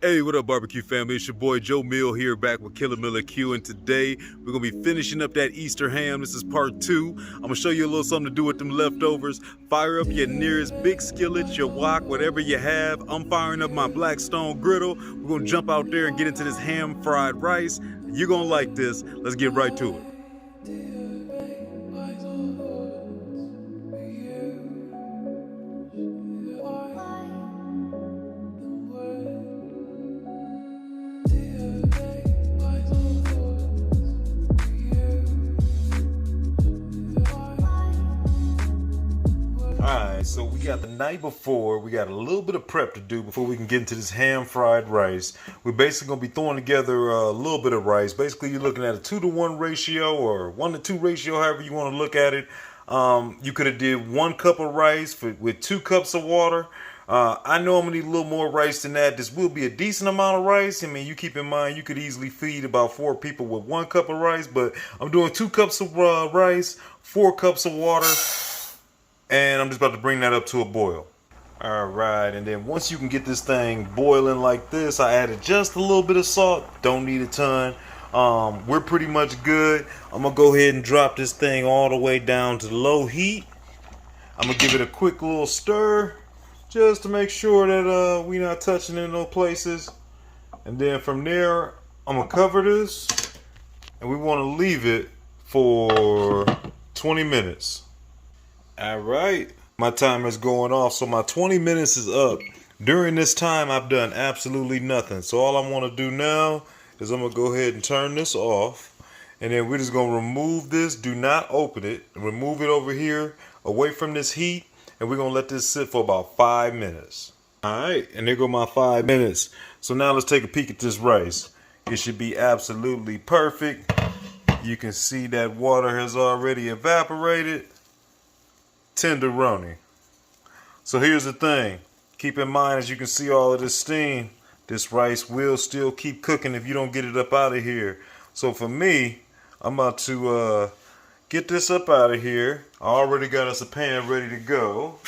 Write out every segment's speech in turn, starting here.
Hey, what up, barbecue family? It's your boy Joe Mill here, back with Killer Miller Q, and today we're gonna be finishing up that Easter ham. This is part 2. I'm gonna show you a little something to do with them leftovers. Fire up your nearest big skillet, your wok, whatever you have. I'm firing up my BlackStone Griddle. We're gonna jump out there and get into this ham fried rice. You're gonna like this. Let's get right to it. Alright, so we got the night before, we got a little bit of prep to do before we can get into this ham fried rice. We're basically going to be throwing together a little bit of rice. Basically, you're looking at a 2-to-1 ratio or 1-to-2 ratio, however you want to look at it. You could have did 1 cup of rice with 2 cups of water. I know I'm going to need a little more rice than that. This will be a decent amount of rice. I mean, you keep in mind, you could easily feed about 4 people with 1 cup of rice, but I'm doing 2 cups of rice, 4 cups of water. And I'm just about to bring that up to a boil. All right, and then once you can get this thing boiling like this, I added just a little bit of salt. Don't need a ton. We're pretty much good. I'm gonna go ahead and drop this thing all the way down to low heat. I'm gonna give it a quick little stir just to make sure that we're not touching in no places. And then from there, I'm gonna cover this, and we want to leave it for 20 minutes. All right, my timer's going off, so my 20 minutes is up. During this time, I've done absolutely nothing. So all I want to do now is I'm gonna go ahead and turn this off, and then we're just gonna remove this. Do not open it. Remove it over here, away from this heat, and we're gonna let this sit for about 5 minutes. All right, and there go my 5 minutes. So now let's take a peek at this rice. It should be absolutely perfect. You can see that water has already evaporated. Tenderoni. So here's the thing. Keep in mind, as you can see all of this steam, this rice will still keep cooking if you don't get it up out of here. So for me, I'm about to get this up out of here. I already got us a pan ready to go.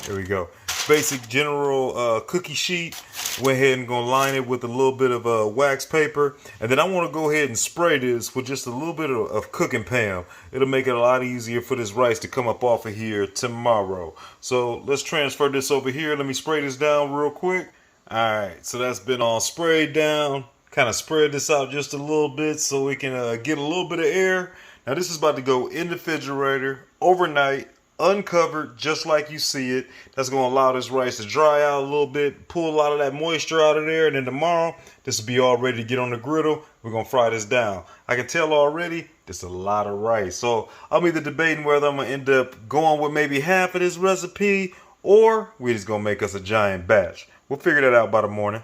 There we go. Basic general cookie sheet. Went ahead and gonna line it with a little bit of wax paper, and then I want to go ahead and spray this with just a little bit of cooking Pam. It'll make it a lot easier for this rice to come up off of here tomorrow. So let's transfer this over here. Let me spray this down real quick. All right, so that's been all sprayed down. Kind of spread this out just a little bit so we can get a little bit of air. Now this is about to go in the refrigerator overnight, uncovered just like you see it. That's going to allow this rice to dry out a little bit, pull a lot of that moisture out of there, and then tomorrow this will be all ready to get on the griddle. We're going to fry this down. I can tell already there's a lot of rice, so I'm either debating whether I'm going to end up going with maybe half of this recipe, or we're just going to make us a giant batch. We'll figure that out by the morning.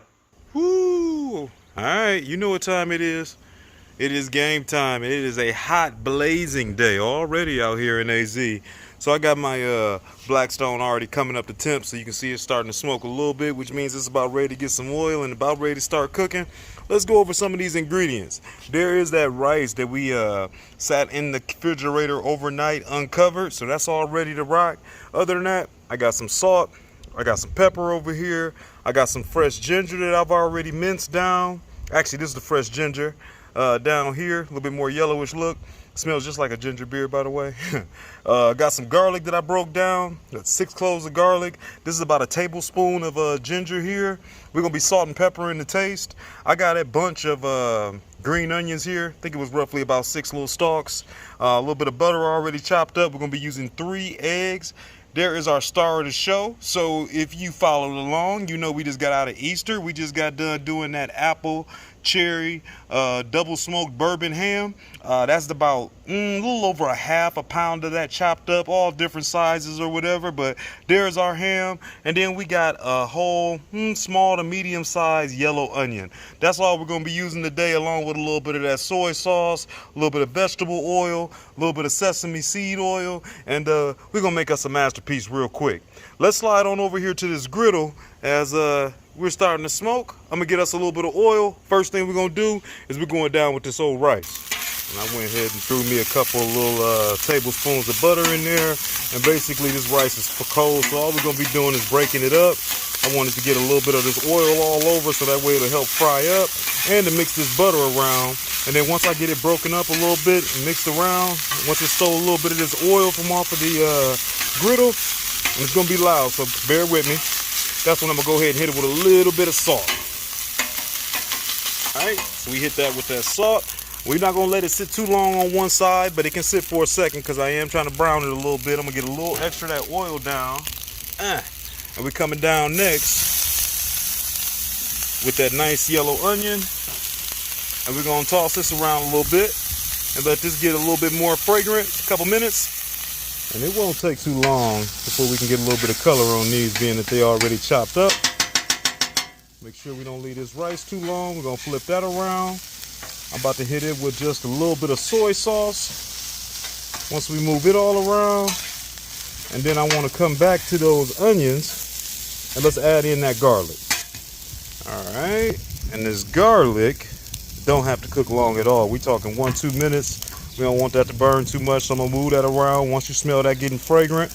Woo! Alright, you know what time it is. It is game time. It is a hot, blazing day already out here in AZ. So I got my Blackstone already coming up to temp, so you can see it's starting to smoke a little bit, which means it's about ready to get some oil and about ready to start cooking. Let's go over some of these ingredients. There is that rice that we sat in the refrigerator overnight uncovered, so that's all ready to rock. Other than that, I got some salt, I got some pepper over here, I got some fresh ginger that I've already minced down. Actually, this is the fresh ginger. Down here, a little bit more yellowish look. Smells just like a ginger beer, by the way. Got some garlic that I broke down. Got 6 cloves of garlic. This is about a tablespoon of ginger here. We're gonna be salt and pepper in the taste. I got a bunch of green onions here. I think it was roughly about 6 little stalks. A little bit of butter already chopped up. We're gonna be using 3 eggs. There is our star of the show. So if you followed along, you know we just got out of Easter. We just got done doing that apple cherry double smoked bourbon ham. That's about a little over a half a pound of that chopped up, all different sizes or whatever. But there's our ham, and then we got a whole small to medium sized yellow onion. That's all we're going to be using today, along with a little bit of that soy sauce, a little bit of vegetable oil, a little bit of sesame seed oil, and we're going to make us a masterpiece real quick. Let's slide on over here to this griddle as we're starting to smoke. I'm gonna get us a little bit of oil. First thing we're gonna do is we're going down with this old rice. And I went ahead and threw me a couple little tablespoons of butter in there. And basically this rice is for cold, so all we're going to be doing is breaking it up. I wanted to get a little bit of this oil all over so that way it'll help fry up and to mix this butter around. And then once I get it broken up a little bit and mixed around, once it stole a little bit of this oil from off of the griddle, and it's going to be loud, so bear with me. That's when I'm going to go ahead and hit it with a little bit of salt. All right, so we hit that with that salt. We're not going to let it sit too long on one side, but it can sit for a second because I am trying to brown it a little bit. I'm going to get a little extra of that oil down. And we're coming down next with that nice yellow onion. And we're going to toss this around a little bit and let this get a little bit more fragrant, a couple minutes. And it won't take too long before we can get a little bit of color on these, being that they already chopped up. Make sure we don't leave this rice too long. We're going to flip that around. I'm about to hit it with just a little bit of soy sauce. Once we move it all around, and then I want to come back to those onions and let's add in that garlic. All right, and this garlic don't have to cook long at all. We're talking 1-2 minutes. We don't want that to burn too much, so I'm gonna move that around. Once you smell that getting fragrant,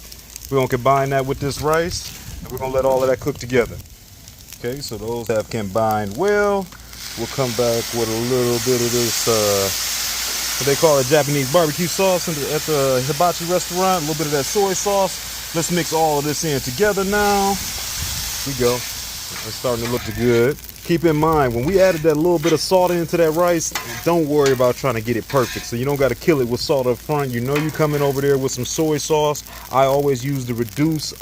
we're gonna combine that with this rice, and we're gonna let all of that cook together. Okay, so those have combined well. We'll come back with a little bit of this, what they call a Japanese barbecue sauce at the hibachi restaurant. A little bit of that soy sauce. Let's mix all of this in together now. Here we go. It's starting to look good. Keep in mind, when we added that little bit of salt into that rice, don't worry about trying to get it perfect. So you don't got to kill it with salt up front. You know you're coming over there with some soy sauce. I always use the reduced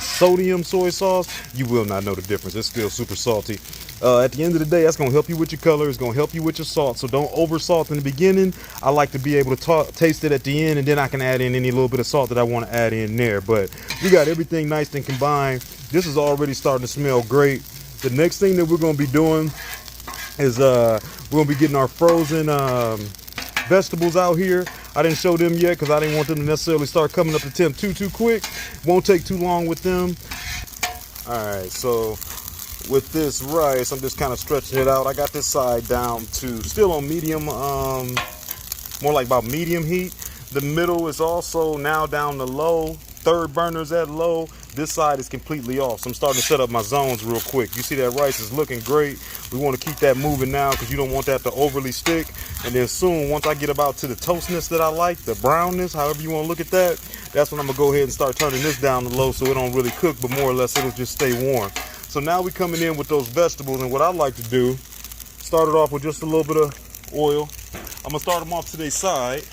sodium soy sauce. You will not know the difference. It's still super salty. At the end of the day, that's going to help you with your color. It's going to help you with your salt. So don't over salt in the beginning. I like to be able to taste it at the end, and then I can add in any little bit of salt that I want to add in there. But we got everything nice and combined. This is already starting to smell great. The next thing that we're going to be doing is we're going to be getting our frozen vegetables out here. I didn't show them yet because I didn't want them to necessarily start coming up the temp too quick. Won't take too long with them. All right, so with this rice, I'm just kind of stretching it out. I got this side down to still on medium, more like about medium heat. The middle is also now down to low. Third burner's at low. This side is completely off. So I'm starting to set up my zones real quick. You see that rice is looking great. We want to keep that moving now because you don't want that to overly stick. And then soon, once I get about to the toastness that I like, the brownness, however you want to look at that, that's when I'm going to go ahead and start turning this down to low so it don't really cook, but more or less it'll just stay warm. So now we're coming in with those vegetables, and what I like to do, start it off with just a little bit of oil. I'm going to start them off to their side.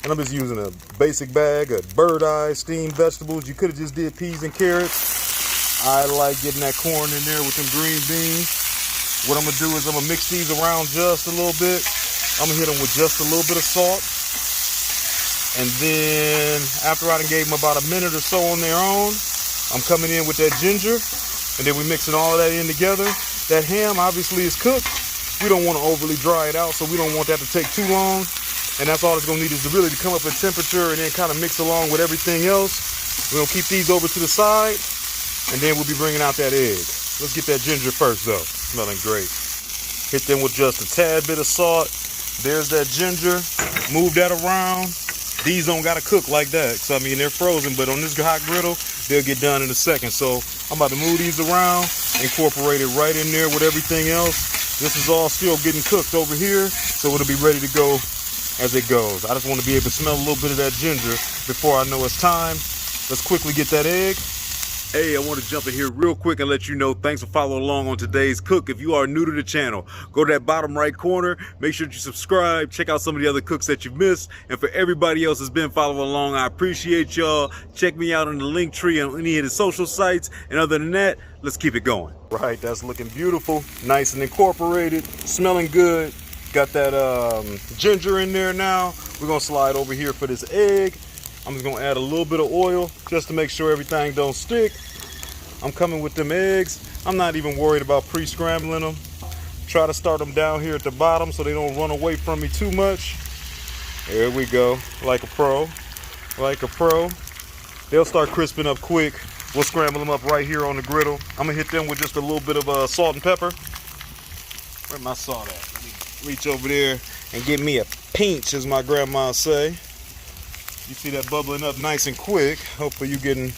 And I'm just using a basic bag of bird eye steamed vegetables. You could have just did peas and carrots. I like getting that corn in there with them green beans. What I'm going to do is I'm going to mix these around just a little bit. I'm going to hit them with just a little bit of salt. And then after I done gave them about a minute or so on their own, I'm coming in with that ginger. And then we're mixing all of that in together. That ham obviously is cooked. We don't want to overly dry it out, so we don't want that to take too long. And that's all it's going to need is to really come up in temperature and then kind of mix along with everything else. We're going to keep these over to the side, and then we'll be bringing out that egg. Let's get that ginger first, though. Smelling great. Hit them with just a tad bit of salt. There's that ginger. Move that around. These don't got to cook like that. So, I mean, they're frozen, but on this hot griddle, they'll get done in a second. So I'm about to move these around, incorporate it right in there with everything else. This is all still getting cooked over here, so it'll be ready to go as it goes. I just want to be able to smell a little bit of that ginger before I know it's time. Let's quickly get that egg. Hey, I want to jump in here real quick and let you know, thanks for following along on today's cook. If you are new to the channel, go to that bottom right corner, make sure that you subscribe, check out some of the other cooks that you've missed. And for everybody else that's been following along, I appreciate y'all. Check me out on the link tree on any of the social sites. And other than that, let's keep it going. Right, that's looking beautiful, nice and incorporated, smelling good. Got that ginger in there now. We're gonna slide over here for this egg. I'm just gonna add a little bit of oil just to make sure everything don't stick. I'm coming with them eggs. I'm not even worried about pre-scrambling them. Try to start them down here at the bottom so they don't run away from me too much. There we go, like a pro, like a pro. They'll start crisping up quick. We'll scramble them up right here on the griddle. I'm gonna hit them with just a little bit of salt and pepper. Where's my salt at? Let me reach over there and get me a pinch, as my grandma say. You see that bubbling up nice and quick. Hopefully you getting,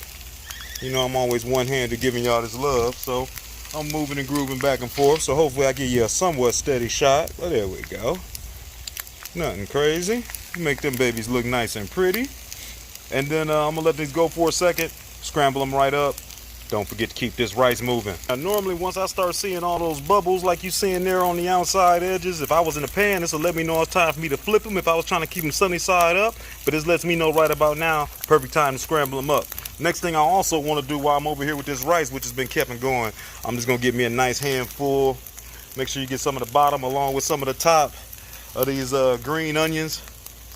you know, I'm always one-handed giving y'all this love, so I'm moving and grooving back and forth, so hopefully I give you a somewhat steady shot. Well, there we go. Nothing crazy. Make them babies look nice and pretty. And then I'm gonna let these go for a second, scramble them right up. Don't forget to keep this rice moving. Now, normally once I start seeing all those bubbles like you seeing there on the outside edges, if I was in the pan, this will let me know it's time for me to flip them if I was trying to keep them sunny side up. But this lets me know right about now, perfect time to scramble them up. Next thing I also want to do while I'm over here with this rice, which has been kept and going, I'm just gonna get me a nice handful. Make sure you get some of the bottom along with some of the top of these green onions.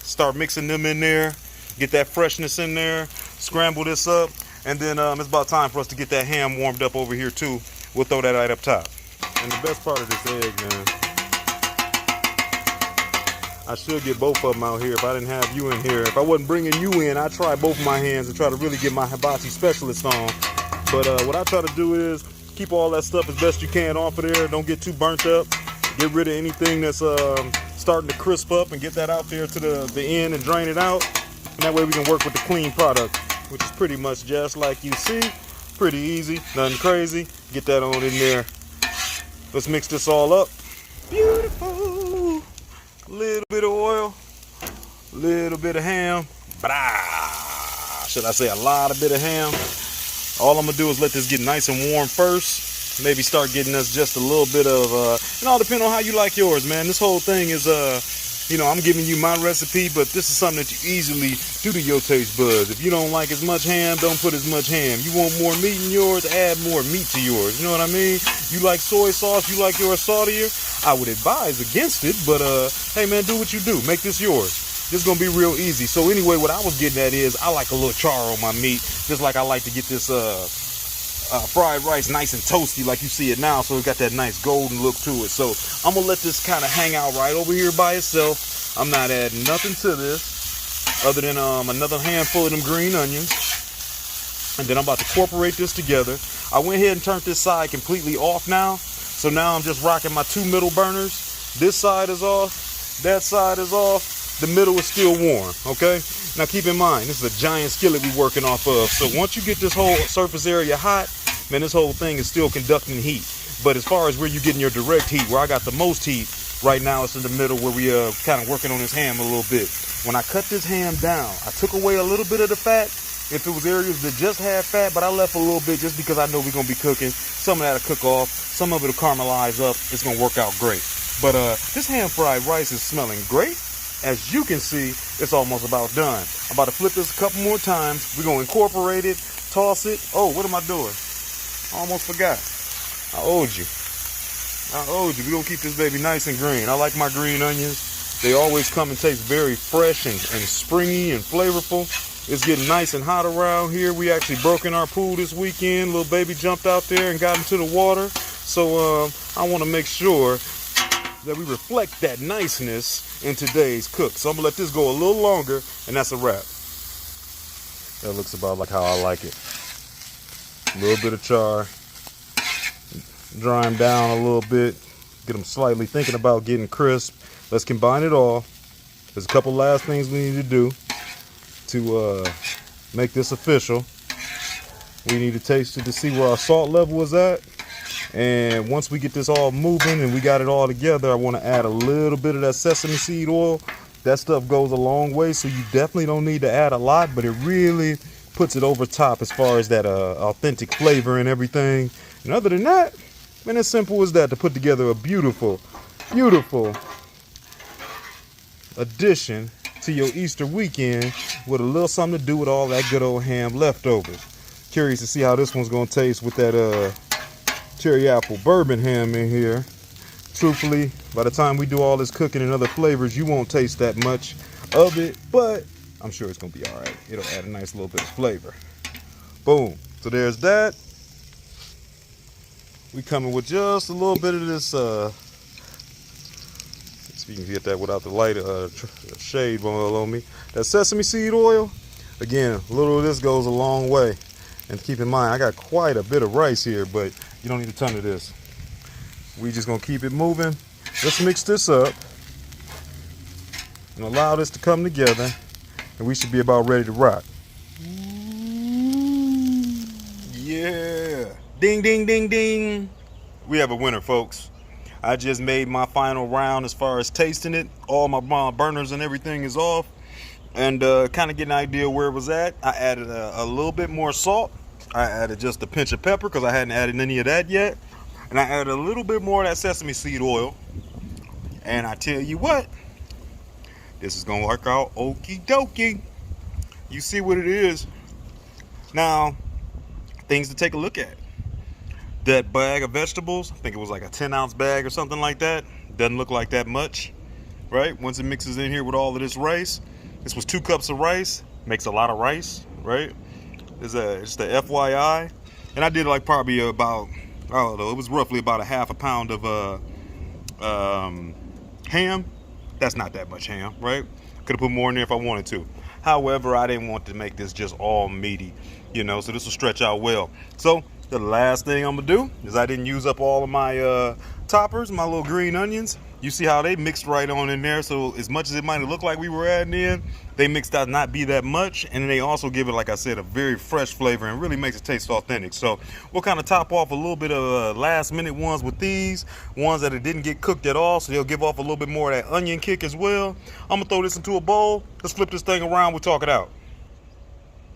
Start mixing them in there, get that freshness in there, scramble this up. And then it's about time for us to get that ham warmed up over here too. We'll throw that right up top. And the best part of this egg, man, I should get both of them out here if I didn't have you in here. If I wasn't bringing you in, I'd try both of my hands and try to really get my hibachi specialist on. But what I try to do is keep all that stuff as best you can off of there. Don't get too burnt up. Get rid of anything that's starting to crisp up and get that out there to the end and drain it out. And that way we can work with the clean product, which is pretty much just like you see. Pretty easy, nothing crazy. Get that on in there. Let's mix this all up. Beautiful. Little bit of oil, little bit of ham. Should I say a lot of bit of ham? All I'm gonna do is let this get nice and warm first. Maybe start getting us just a little bit of, it all depends on how you like yours, man. This whole thing is, you know, I'm giving you my recipe, but this is something that you easily do to your taste buds. If you don't like as much ham, don't put as much ham. You want more meat in yours, add more meat to yours. You know what I mean? You like soy sauce, you like yours saltier, I would advise against it, but hey man, do what you do. Make this yours. This is gonna be real easy. So anyway, what I was getting at is I like a little char on my meat, just like I like to get this fried rice nice and toasty like you see it now, so it got that nice golden look to it. So I'm gonna let this kind of hang out right over here by itself. I'm not adding nothing to this other than another handful of them green onions, and then I'm about to incorporate this together. I went ahead and turned this side completely off now, so now I'm just rocking my two middle burners. This side is off, that side is off, the middle is still warm. Okay, now keep in mind, this is a giant skillet we're working off of, so once you get this whole surface area hot, man, this whole thing is still conducting heat. But as far as where you're getting your direct heat, where I got the most heat, right now it's in the middle where we kind of working on this ham a little bit. When I cut this ham down, I took away a little bit of the fat. If it was areas that just had fat, but I left a little bit just because I know we're going to be cooking. Some of that'll cook off, some of it'll caramelize up. It's going to work out great. But this ham fried rice is smelling great. As you can see, it's almost about done. I'm about to flip this a couple more times. We're going to incorporate it, toss it. Oh, what am I doing? I almost forgot. I owed you. We're going to keep this baby nice and green. I like my green onions. They always come and taste very fresh and springy and flavorful. It's getting nice and hot around here. We actually broke in our pool this weekend. Little baby jumped out there and got into the water. So I want to make sure that we reflect that niceness in today's cook. So I'm going to let this go a little longer, and that's a wrap. That looks about like how I like it. A little bit of char. Dry them down a little bit. Get them slightly thinking about getting crisp. Let's combine it all. There's a couple last things we need to do to make this official. We need to taste it to see where our salt level is at. And once we get this all moving and we got it all together, I want to add a little bit of that sesame seed oil. That stuff goes a long way, so you definitely don't need to add a lot, but it really puts it over top as far as that authentic flavor and everything. And other than that, man, as simple as that to put together a beautiful, beautiful addition to your Easter weekend with a little something to do with all that good old ham leftovers. Curious to see how this one's going to taste with that cherry apple bourbon ham in here. Truthfully, by the time we do all this cooking and other flavors, you won't taste that much of it, but I'm sure it's going to be all right. It'll add a nice little bit of flavor. Boom. So there's that. We coming with just a little bit of this, see if you can get that without the light shade on me. That sesame seed oil, again, a little of this goes a long way. And keep in mind, I got quite a bit of rice here, but you don't need a ton of this. We just gonna keep it moving. Let's mix this up. and allow this to come together, and we should be about ready to rock. Yeah. Ding, ding, ding, ding. We have a winner, folks. I just made my final round as far as tasting it. All my burners and everything is off. And kind of get an idea where it was at. I added a little bit more salt. I added just a pinch of pepper because I hadn't added any of that yet. And I added a little bit more of that sesame seed oil. And I tell you what, this is gonna work out okie dokie. You see what it is. Now, things to take a look at. That bag of vegetables, I think it was like a 10-ounce bag or something like that. Doesn't look like that much, right? Once it mixes in here with all of this rice, this was 2 cups of rice. Makes a lot of rice, right? It's the FYI. And I did like probably about, I don't know, it was roughly about a half a pound of ham. That's not that much ham, right? Could have put more in there if I wanted to. However, I didn't want to make this just all meaty, you know, so this will stretch out well. So the last thing I'm gonna do is I didn't use up all of my toppers, my little green onions. You see how they mixed right on in there. So as much as it might have looked like we were adding in, they mixed out not be that much. And they also give it, like I said, a very fresh flavor and really makes it taste authentic. So we'll kind of top off a little bit of last minute ones with these ones that it didn't get cooked at all. So they'll give off a little bit more of that onion kick as well. I'm gonna throw this into a bowl. Let's flip this thing around. We'll talk it out.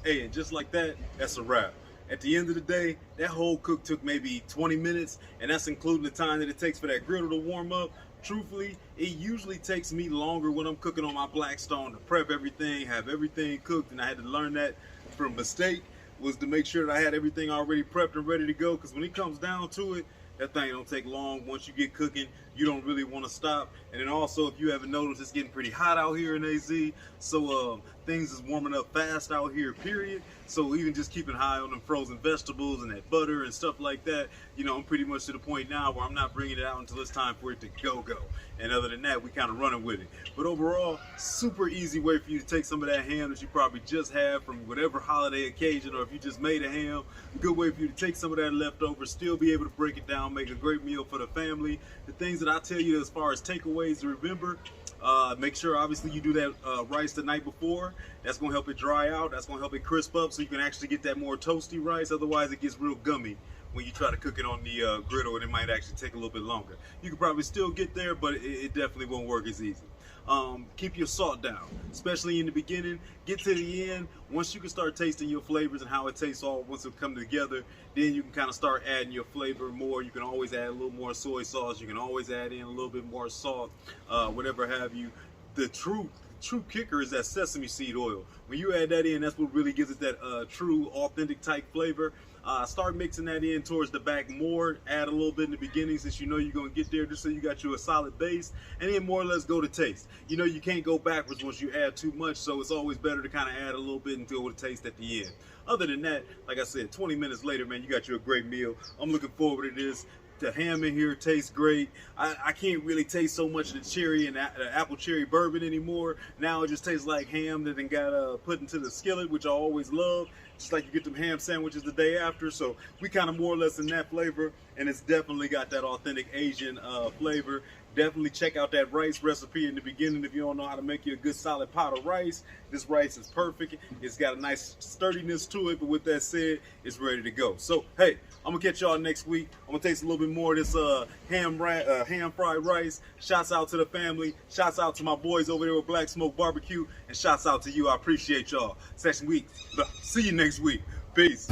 Hey, and just like that, that's a wrap. At the end of the day, that whole cook took maybe 20 minutes, and that's including the time that it takes for that griddle to warm up. Truthfully, it usually takes me longer when I'm cooking on my BlackStone to prep everything, have everything cooked, and I had to learn that from mistake, was to make sure that I had everything already prepped and ready to go, because when it comes down to it, that thing don't take long. Once you get cooking, you don't really want to stop. And then also, if you haven't noticed, it's getting pretty hot out here in AZ. So things is warming up fast out here, period. So even just keeping high on them frozen vegetables and that butter and stuff like that, you know, I'm pretty much to the point now where I'm not bringing it out until it's time for it to go. And other than that, we kind of running with it. But overall, super easy way for you to take some of that ham that you probably just had from whatever holiday occasion, or if you just made a ham, good way for you to take some of that leftover, still be able to break it down, make a great meal for the family. The things that I tell you as far as takeaways to remember, make sure obviously you do that rice the night before. That's going to help it dry out. That's going to help it crisp up so you can actually get that more toasty rice. Otherwise it gets real gummy when you try to cook it on the griddle, and it might actually take a little bit longer. You can probably still get there, but it definitely won't work as easy. Keep your salt down, especially in the beginning. Get to the end. Once you can start tasting your flavors and how it tastes all once it come together, then you can kind of start adding your flavor more. You can always add a little more soy sauce. You can always add in a little bit more salt, whatever have you. The true kicker is that sesame seed oil. When you add that in, that's what really gives it that true authentic type flavor. Start mixing that in towards the back more. Add a little bit in the beginning since you know you're going to get there, just so you got you a solid base, and then more or less go to taste. You know you can't go backwards once you add too much, so it's always better to kind of add a little bit and go to taste at the end. Other than that, like I said, 20 minutes later, man, you got you a great meal. I'm looking forward to this. The ham in here tastes great. I can't really taste so much of the cherry and the apple cherry bourbon anymore. Now it just tastes like ham that then got put into the skillet, which I always love. Just like you get them ham sandwiches the day after. So we kind of more or less in that flavor, and it's definitely got that authentic Asian flavor. Definitely check out that rice recipe in the beginning if you don't know how to make you a good solid pot of rice. This rice is perfect. It's got a nice sturdiness to it, but with that said, it's ready to go. So, hey, I'm going to catch y'all next week. I'm going to taste a little bit more of this ham fried rice. Shouts out to the family. Shouts out to my boys over there with Black Smoke Barbecue. And shouts out to you. I appreciate y'all. Session week. See you next week. Peace.